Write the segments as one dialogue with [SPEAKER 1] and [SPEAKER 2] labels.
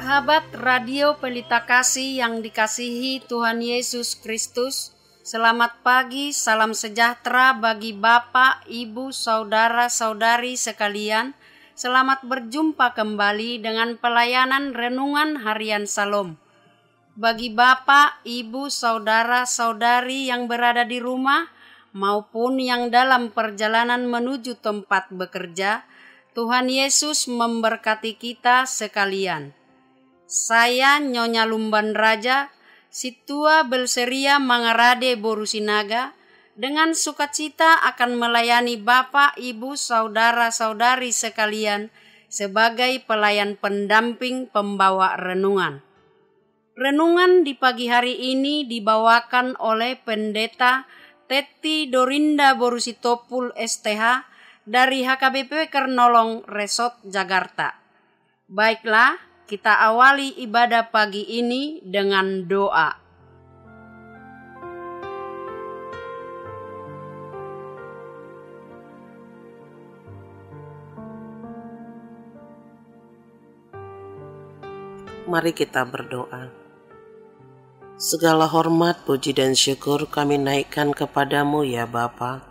[SPEAKER 1] Sahabat Radio Pelita Kasih yang dikasihi Tuhan Yesus Kristus, selamat pagi, salam sejahtera bagi Bapak, Ibu, Saudara-saudari sekalian. Selamat berjumpa kembali dengan pelayanan Renungan Harian Salom. Bagi Bapak, Ibu, Saudara-saudari yang berada di rumah maupun yang dalam perjalanan menuju tempat bekerja, Tuhan Yesus memberkati kita sekalian. Saya Nyonya Lumban Raja, Situa Belseria Mangarade Borusinaga, dengan sukacita akan melayani Bapak, Ibu, Saudara-saudari sekalian sebagai pelayan pendamping pembawa renungan. Renungan di pagi hari ini dibawakan oleh Pendeta Teti Dorinda Borusitopul STH dari HKBP Kernolong Resort Jakarta. Baiklah, kita awali ibadah pagi ini dengan doa.
[SPEAKER 2] Mari kita berdoa. Segala hormat, puji dan syukur kami naikkan kepadamu ya Bapa,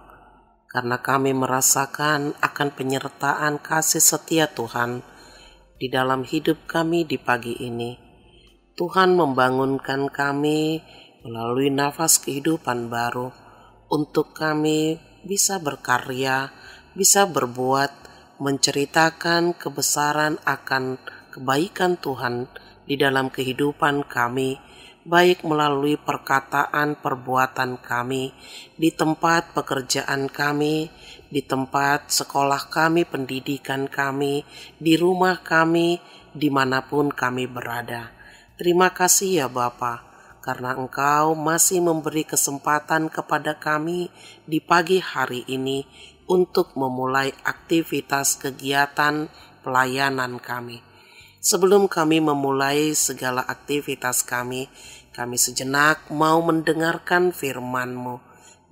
[SPEAKER 2] karena kami merasakan akan penyertaan kasih setia Tuhan di dalam hidup kami di pagi ini. Tuhan membangunkan kami melalui nafas kehidupan baru untuk kami bisa berkarya, bisa berbuat, menceritakan kebesaran akan kebaikan Tuhan di dalam kehidupan kami, baik melalui perkataan perbuatan kami, di tempat pekerjaan kami, di tempat sekolah kami, pendidikan kami, di rumah kami, dimanapun kami berada. Terima kasih ya Bapa, karena Engkau masih memberi kesempatan kepada kami di pagi hari ini untuk memulai aktivitas kegiatan pelayanan kami. Sebelum kami memulai segala aktivitas kami sejenak mau mendengarkan firman-Mu.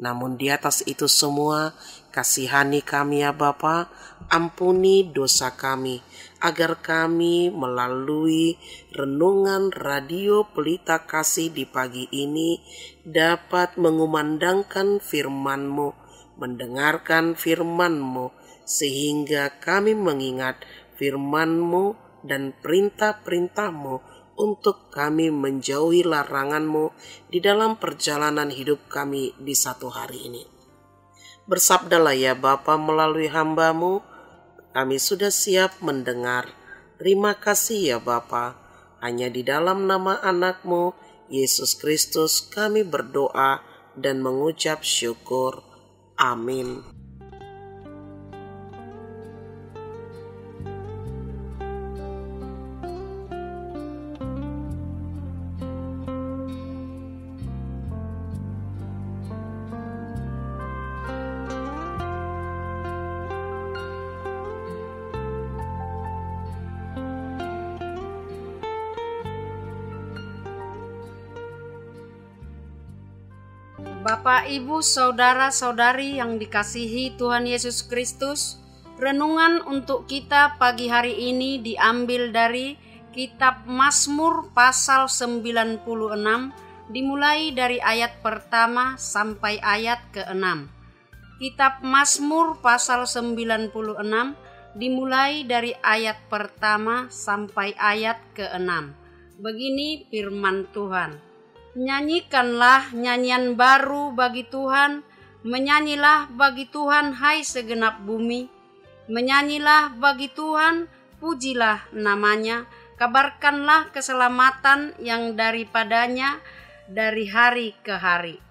[SPEAKER 2] Namun di atas itu semua, kasihani kami ya Bapa, ampuni dosa kami, agar kami melalui renungan Radio Pelita Kasih di pagi ini dapat mengumandangkan firman-Mu, mendengarkan firman-Mu, sehingga kami mengingat firman-Mu dan perintah-perintah-Mu untuk kami menjauhi larangan-Mu di dalam perjalanan hidup kami di satu hari ini. Bersabdalah ya Bapa melalui hamba-Mu, kami sudah siap mendengar. Terima kasih ya Bapa, hanya di dalam nama anak-Mu, Yesus Kristus, kami berdoa dan mengucap syukur. Amin.
[SPEAKER 1] Bapak, Ibu, Saudara-saudari yang dikasihi Tuhan Yesus Kristus, renungan untuk kita pagi hari ini diambil dari Kitab Mazmur pasal 96, dimulai dari ayat pertama sampai ayat ke-6. Kitab Mazmur pasal 96, dimulai dari ayat pertama sampai ayat ke-6. Begini firman Tuhan. Nyanyikanlah nyanyian baru bagi Tuhan, menyanyilah bagi Tuhan hai segenap bumi. Menyanyilah bagi Tuhan, pujilah namanya, kabarkanlah keselamatan yang daripadanya dari hari ke hari.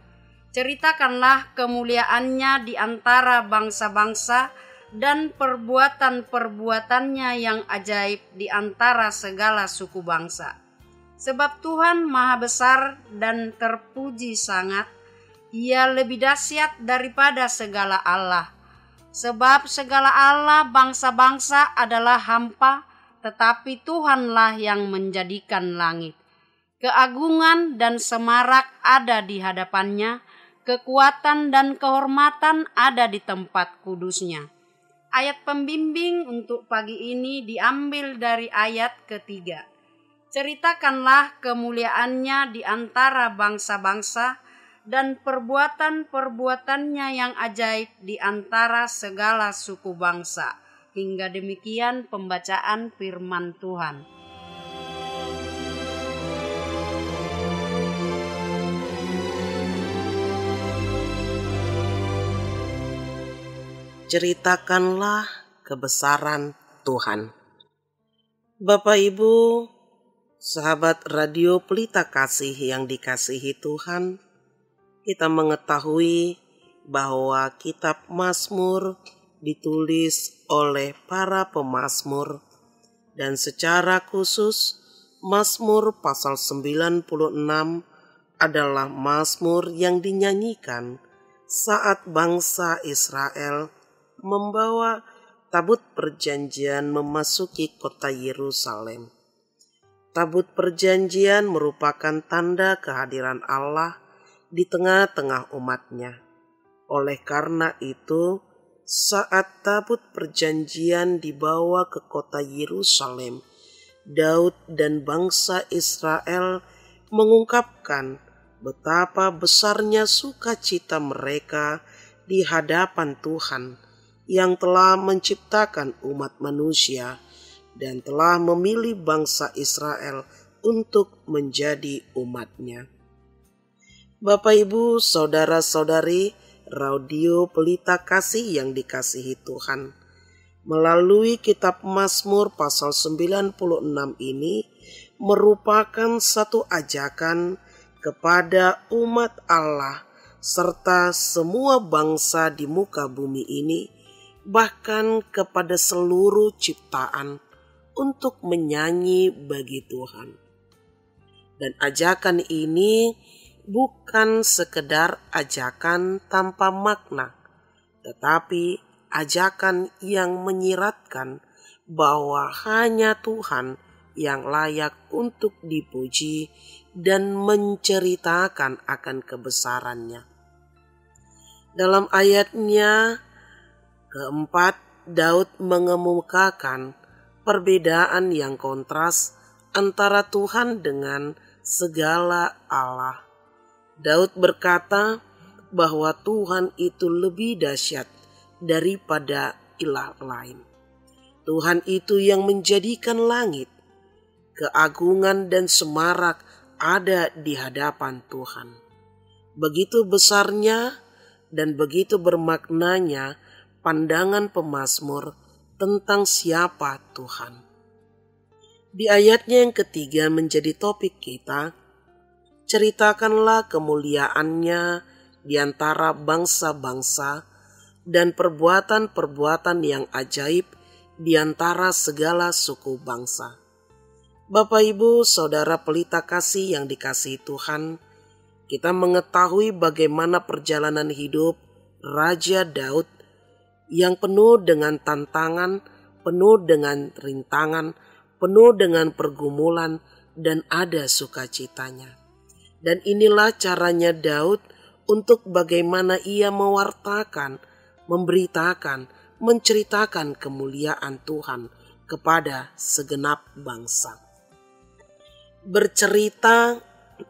[SPEAKER 1] Ceritakanlah kemuliaannya di antara bangsa-bangsa dan perbuatan-perbuatannya yang ajaib di antara segala suku bangsa. Sebab Tuhan maha besar dan terpuji sangat, Ia lebih dahsyat daripada segala Allah. Sebab segala Allah bangsa-bangsa adalah hampa, tetapi Tuhanlah yang menjadikan langit. Keagungan dan semarak ada di hadapannya, kekuatan dan kehormatan ada di tempat kudusnya. Ayat pembimbing untuk pagi ini diambil dari ayat ketiga. Ceritakanlah kemuliaannya di antara bangsa-bangsa dan perbuatan-perbuatannya yang ajaib di antara segala suku bangsa. Hingga demikian pembacaan firman Tuhan.
[SPEAKER 2] Ceritakanlah kebesaran Tuhan. Bapak Ibu, sahabat Radio Pelita Kasih yang dikasihi Tuhan, kita mengetahui bahwa kitab Mazmur ditulis oleh para pemazmur, dan secara khusus Mazmur pasal 96 adalah mazmur yang dinyanyikan saat bangsa Israel membawa tabut perjanjian memasuki kota Yerusalem. Tabut perjanjian merupakan tanda kehadiran Allah di tengah-tengah umatnya. Oleh karena itu, saat tabut perjanjian dibawa ke kota Yerusalem, Daud dan bangsa Israel mengungkapkan betapa besarnya sukacita mereka di hadapan Tuhan yang telah menciptakan umat manusia dan telah memilih bangsa Israel untuk menjadi umatnya. Bapak, Ibu, saudara-saudari Radio Pelita Kasih yang dikasihi Tuhan, melalui kitab Mazmur pasal 96 ini merupakan satu ajakan kepada umat Allah serta semua bangsa di muka bumi ini, bahkan kepada seluruh ciptaan, untuk menyanyi bagi Tuhan. Dan ajakan ini bukan sekedar ajakan tanpa makna, tetapi ajakan yang menyiratkan bahwa hanya Tuhan yang layak untuk dipuji dan menceritakan akan kebesarannya. Dalam ayatnya keempat, Daud mengemukakan perbedaan yang kontras antara Tuhan dengan segala Allah. Daud berkata bahwa Tuhan itu lebih dahsyat daripada ilah lain. Tuhan itu yang menjadikan langit, keagungan dan semarak ada di hadapan Tuhan. Begitu besarnya dan begitu bermaknanya pandangan pemazmur tentang siapa Tuhan. Di ayatnya yang ketiga menjadi topik kita, ceritakanlah kemuliaannya di antara bangsa-bangsa dan perbuatan-perbuatan yang ajaib di antara segala suku bangsa. Bapak, Ibu, saudara pelita kasih yang dikasihi Tuhan, kita mengetahui bagaimana perjalanan hidup Raja Daud yang penuh dengan tantangan, penuh dengan rintangan, penuh dengan pergumulan, dan ada sukacitanya. Dan inilah caranya Daud untuk bagaimana ia mewartakan, memberitakan, menceritakan kemuliaan Tuhan kepada segenap bangsa. Bercerita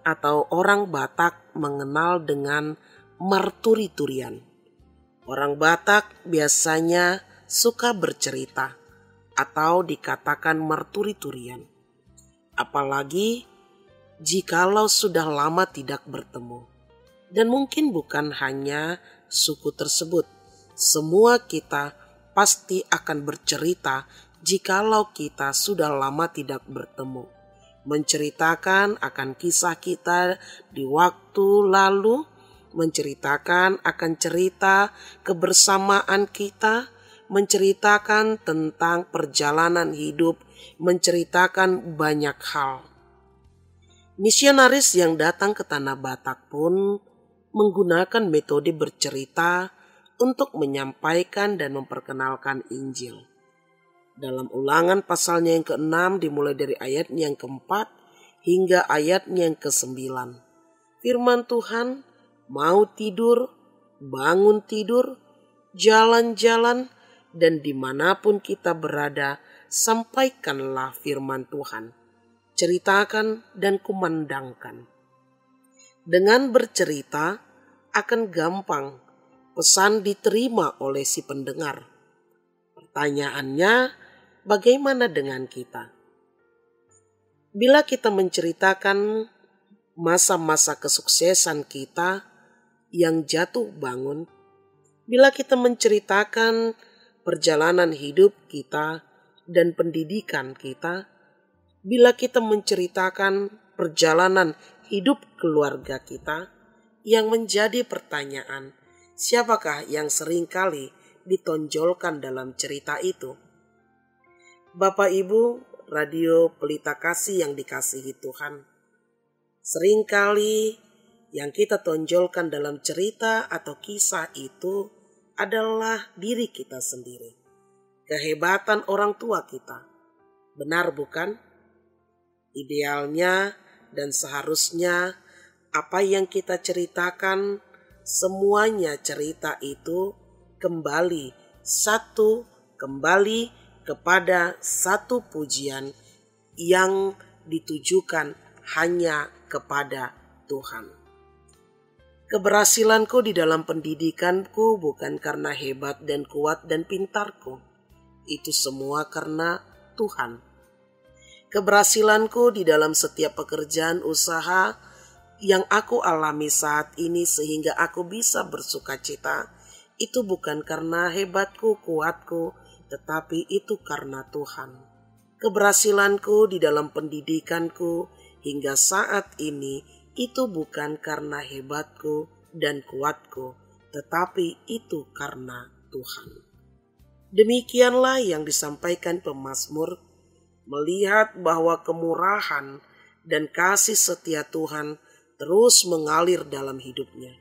[SPEAKER 2] atau orang Batak mengenal dengan marturi-turian. Orang Batak biasanya suka bercerita atau dikatakan marturi-turian. Apalagi jikalau sudah lama tidak bertemu. Dan mungkin bukan hanya suku tersebut. Semua kita pasti akan bercerita jikalau kita sudah lama tidak bertemu. Menceritakan akan kisah kita di waktu lalu, menceritakan akan cerita kebersamaan kita, menceritakan tentang perjalanan hidup, menceritakan banyak hal. Misionaris yang datang ke tanah Batak pun menggunakan metode bercerita untuk menyampaikan dan memperkenalkan Injil. Dalam Ulangan pasalnya yang ke-6 dimulai dari ayat yang ke-4 hingga ayat yang ke-9. Firman Tuhan, mau tidur, bangun tidur, jalan-jalan, dan dimanapun kita berada, sampaikanlah firman Tuhan. ceritakan dan kumandangkan. Dengan bercerita akan gampang pesan diterima oleh si pendengar. Pertanyaannya, bagaimana dengan kita? Bila kita menceritakan masa-masa kesuksesan kita yang jatuh bangun, bila kita menceritakan perjalanan hidup kita dan pendidikan kita, bila kita menceritakan perjalanan hidup keluarga kita, yang menjadi pertanyaan, siapakah yang seringkali ditonjolkan dalam cerita itu? Bapak Ibu Radio Pelita Kasih yang dikasihi Tuhan, seringkali yang kita tonjolkan dalam cerita atau kisah itu adalah diri kita sendiri, kehebatan orang tua kita. Benar bukan? Idealnya dan seharusnya apa yang kita ceritakan, semuanya cerita itu kembali kepada satu pujian yang ditujukan hanya kepada Tuhan. Keberhasilanku di dalam pendidikanku bukan karena hebat dan kuat dan pintarku. Itu semua karena Tuhan. Keberhasilanku di dalam setiap pekerjaan usaha yang aku alami saat ini sehingga aku bisa bersukacita, itu bukan karena hebatku, kuatku, tetapi itu karena Tuhan. Keberhasilanku di dalam pendidikanku hingga saat ini itu bukan karena hebatku dan kuatku, tetapi itu karena Tuhan. Demikianlah yang disampaikan pemazmur, melihat bahwa kemurahan dan kasih setia Tuhan terus mengalir dalam hidupnya.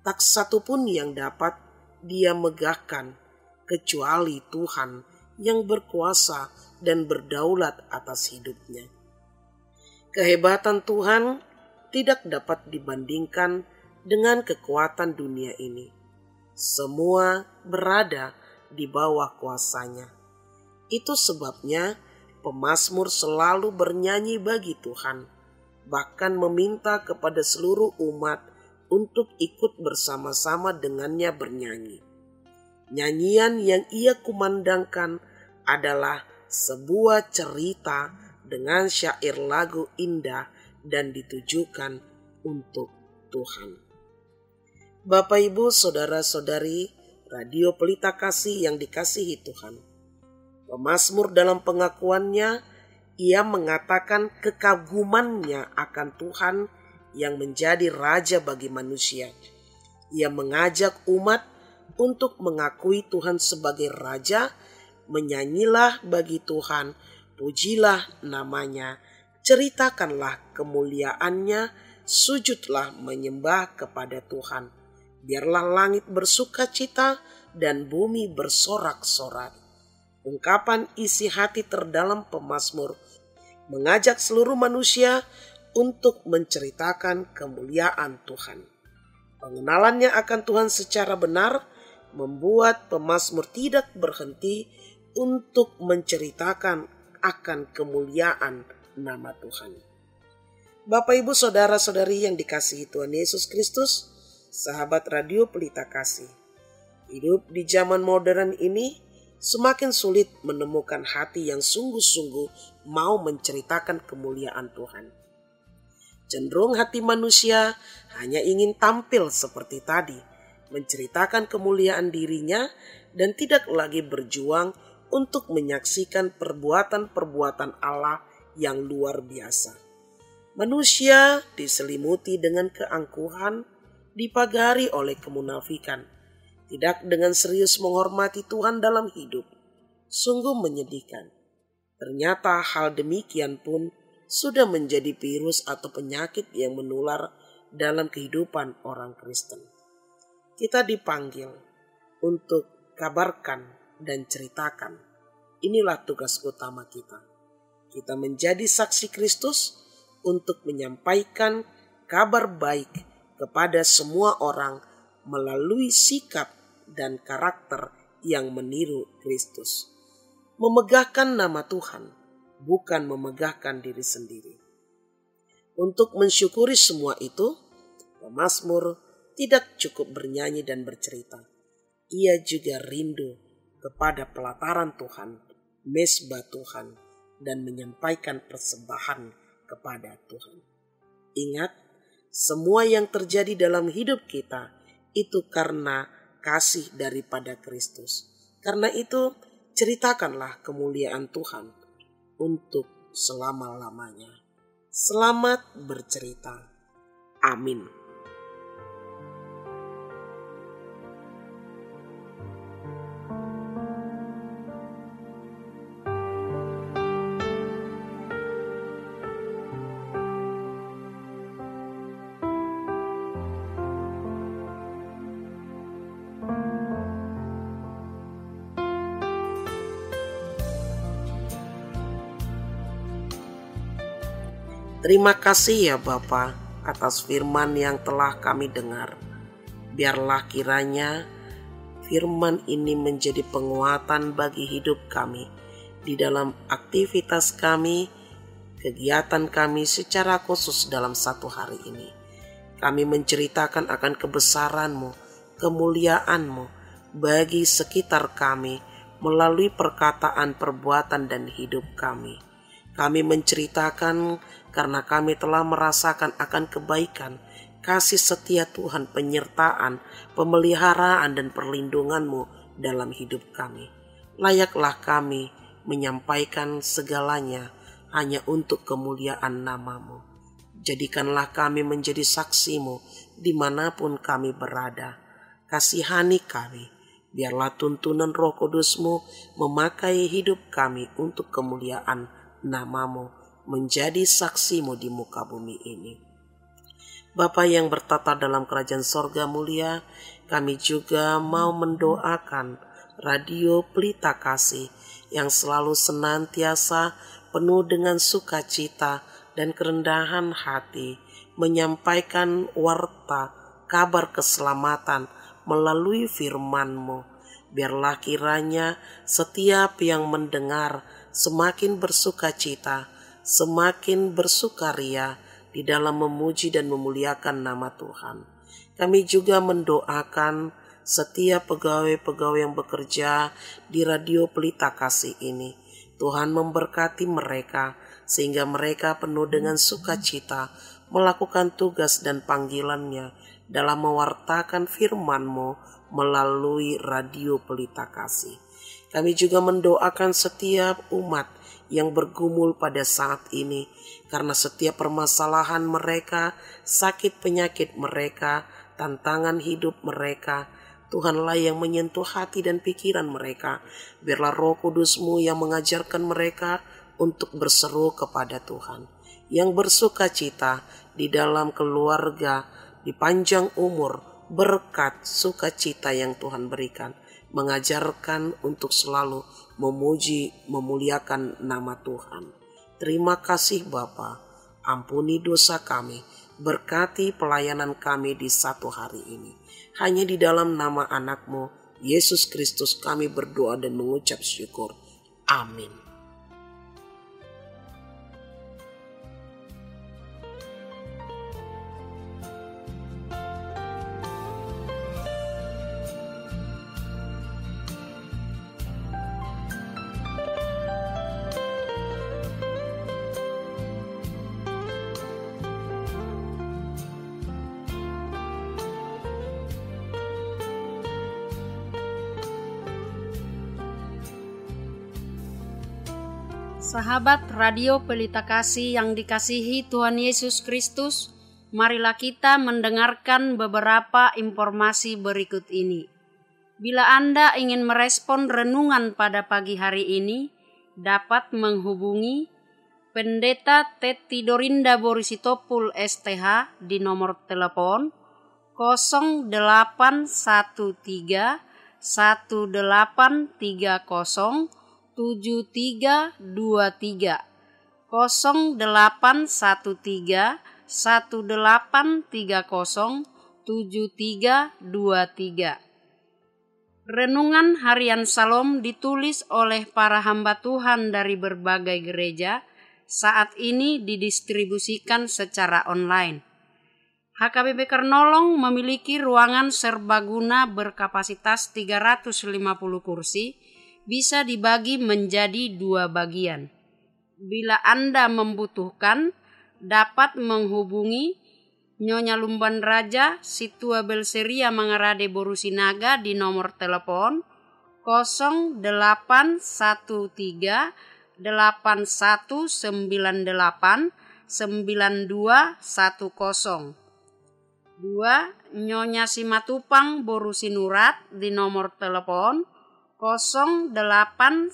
[SPEAKER 2] Tak satu pun yang dapat dia megahkan kecuali Tuhan yang berkuasa dan berdaulat atas hidupnya. Kehebatan Tuhan tidak dapat dibandingkan dengan kekuatan dunia ini. Semua berada di bawah kuasanya. Itu sebabnya pemazmur selalu bernyanyi bagi Tuhan, bahkan meminta kepada seluruh umat untuk ikut bersama-sama dengannya bernyanyi. Nyanyian yang ia kumandangkan adalah sebuah cerita dengan syair lagu indah dan ditujukan untuk Tuhan. Bapak, Ibu, saudara-saudari Radio Pelita Kasih yang dikasihi Tuhan, pemazmur dalam pengakuannya, ia mengatakan kekagumannya akan Tuhan yang menjadi Raja bagi manusia. Ia mengajak umat untuk mengakui Tuhan sebagai Raja, menyanyilah bagi Tuhan, pujilah namanya, ceritakanlah kemuliaannya, sujudlah menyembah kepada Tuhan. Biarlah langit bersuka cita dan bumi bersorak-sorak. Ungkapan isi hati terdalam pemazmur mengajak seluruh manusia untuk menceritakan kemuliaan Tuhan. Pengenalannya akan Tuhan secara benar membuat pemazmur tidak berhenti untuk menceritakan akan kemuliaan nama Tuhan. Bapak, Ibu, saudara-saudari yang dikasihi Tuhan Yesus Kristus, sahabat Radio Pelita Kasih, hidup di zaman modern ini semakin sulit menemukan hati yang sungguh-sungguh mau menceritakan kemuliaan Tuhan. Cenderung hati manusia hanya ingin tampil seperti tadi, menceritakan kemuliaan dirinya dan tidak lagi berjuang untuk menyaksikan perbuatan-perbuatan Allah yang luar biasa. Manusia diselimuti dengan keangkuhan, dipagari oleh kemunafikan, tidak dengan serius menghormati Tuhan dalam hidup. Sungguh menyedihkan. Ternyata hal demikian pun sudah menjadi virus atau penyakit yang menular dalam kehidupan orang Kristen. Kita dipanggil untuk kabarkan dan ceritakan. Inilah tugas utama kita. Kita menjadi saksi Kristus untuk menyampaikan kabar baik kepada semua orang melalui sikap dan karakter yang meniru Kristus. Memegahkan nama Tuhan, bukan memegahkan diri sendiri. Untuk mensyukuri semua itu, pemazmur tidak cukup bernyanyi dan bercerita. Ia juga rindu kepada pelataran Tuhan, mezbah Tuhan, dan menyampaikan persembahan kepada Tuhan. Ingat, semua yang terjadi dalam hidup kita itu karena kasih daripada Kristus. Karena itu, ceritakanlah kemuliaan Tuhan untuk selama-lamanya. Selamat bercerita. Amin. Terima kasih ya Bapa atas firman yang telah kami dengar. Biarlah kiranya firman ini menjadi penguatan bagi hidup kami di dalam aktivitas kami, kegiatan kami secara khusus dalam satu hari ini. Kami menceritakan akan kebesaran-Mu, kemuliaan-Mu bagi sekitar kami melalui perkataan, perbuatan, dan hidup kami. Kami menceritakan karena kami telah merasakan akan kebaikan, kasih setia Tuhan, penyertaan, pemeliharaan, dan perlindungan-Mu dalam hidup kami. Layaklah kami menyampaikan segalanya hanya untuk kemuliaan nama-Mu. Jadikanlah kami menjadi saksi-Mu dimanapun kami berada. Kasihani kami, biarlah tuntunan Roh Kudus-Mu memakai hidup kami untuk kemuliaan nama-Mu, menjadi saksi-Mu di muka bumi ini. Bapa yang bertata dalam kerajaan sorga mulia, kami juga mau mendoakan Radio Pelita Kasih yang selalu senantiasa penuh dengan sukacita dan kerendahan hati, menyampaikan warta kabar keselamatan melalui firman-Mu. Biarlah kiranya setiap yang mendengar semakin bersukacita, semakin bersukaria di dalam memuji dan memuliakan nama Tuhan. Kami juga mendoakan setiap pegawai-pegawai yang bekerja di Radio Pelita Kasih ini. Tuhan memberkati mereka sehingga mereka penuh dengan sukacita melakukan tugas dan panggilannya dalam mewartakan firman-Mu melalui Radio Pelita Kasih. Kami juga mendoakan setiap umat yang bergumul pada saat ini, karena setiap permasalahan mereka, sakit penyakit mereka, tantangan hidup mereka, Tuhanlah yang menyentuh hati dan pikiran mereka. Biarlah Roh Kudus-Mu yang mengajarkan mereka untuk berseru kepada Tuhan, yang bersukacita di dalam keluarga, di panjang umur, berkat sukacita yang Tuhan berikan, mengajarkan untuk selalu memuji, memuliakan nama Tuhan. Terima kasih Bapa, ampuni dosa kami, berkati pelayanan kami di satu hari ini. Hanya di dalam nama anak-Mu, Yesus Kristus, kami berdoa dan mengucap syukur. Amin.
[SPEAKER 1] Sahabat Radio Pelita Kasih yang dikasihi Tuhan Yesus Kristus, marilah kita mendengarkan beberapa informasi berikut ini. Bila Anda ingin merespon renungan pada pagi hari ini, dapat menghubungi Pendeta Teti Dorinda Borisitopul STH di nomor telepon 0813 1830 7323 0813 1830 7323. Renungan Harian Salom ditulis oleh para hamba Tuhan dari berbagai gereja, saat ini didistribusikan secara online. HKBP Kernolong memiliki ruangan serbaguna berkapasitas 350 kursi, bisa dibagi menjadi 2 bagian. Bila Anda membutuhkan, dapat menghubungi Nyonya Lumban Raja Situa Belseria Mangarade Borusinaga di nomor telepon 0813 8198 9210. 2. Nyonya Simatupang Borusinurat di nomor telepon 0813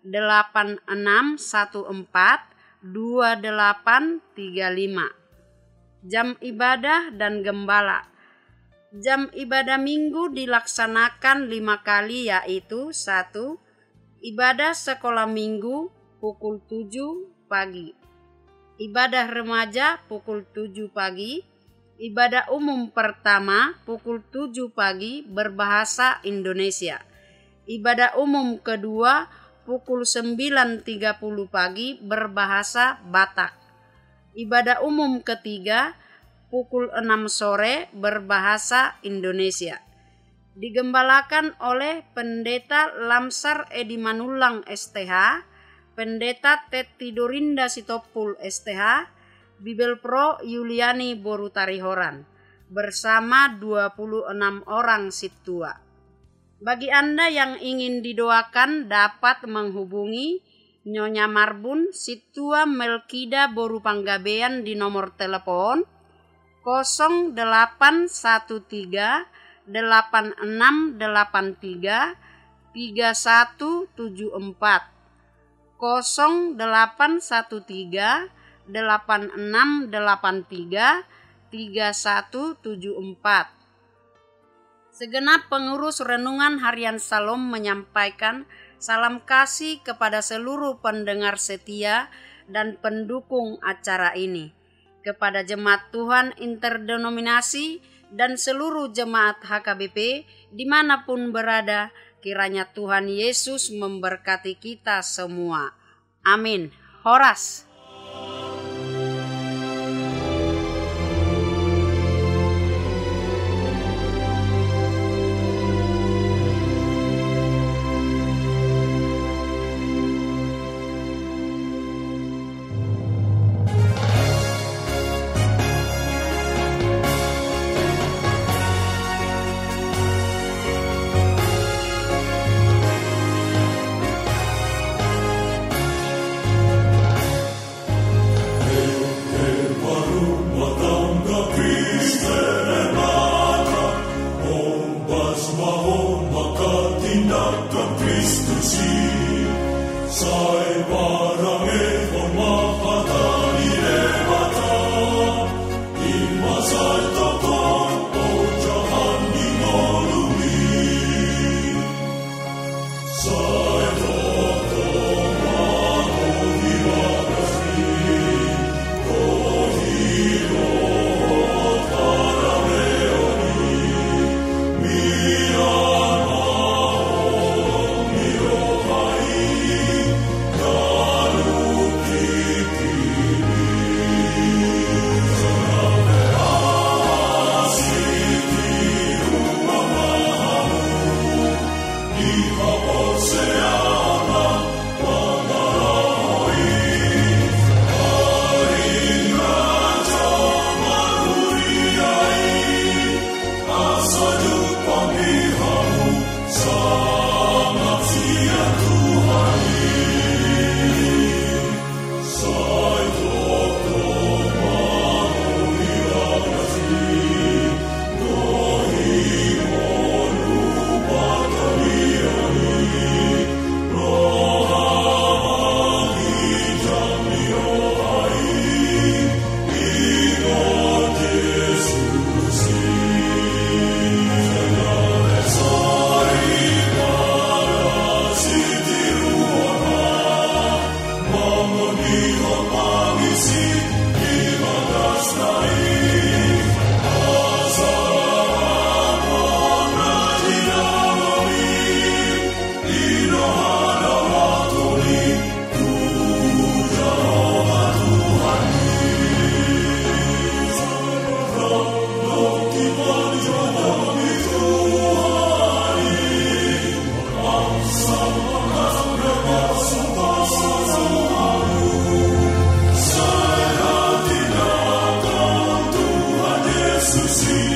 [SPEAKER 1] 8614 2835. Jam ibadah dan gembala. Jam ibadah minggu dilaksanakan 5 kali, yaitu 1. Ibadah sekolah minggu pukul 7 pagi. Ibadah remaja pukul 7 pagi. Ibadah umum pertama pukul 7 pagi berbahasa Indonesia. Ibadah umum kedua pukul 9.30 pagi berbahasa Batak. Ibadah umum ketiga pukul 6 sore berbahasa Indonesia. Digembalakan oleh Pendeta Lamsar Edi Manulang STH, Pendeta Teti Dorinda Sitopul STH, Bibel Pro Yuliani Borutarihoran, bersama 26 orang situa. Bagi Anda yang ingin didoakan dapat menghubungi Nyonya Marbun Situa Melkida Boru Panggabean di nomor telepon 0813 8683 3174 0813 8683 3174. Segenap pengurus Renungan Harian Salom menyampaikan salam kasih kepada seluruh pendengar setia dan pendukung acara ini, kepada Jemaat Tuhan Interdenominasi dan seluruh jemaat HKBP dimanapun berada. Kiranya Tuhan Yesus memberkati kita semua. Amin. Horas.
[SPEAKER 3] Yesus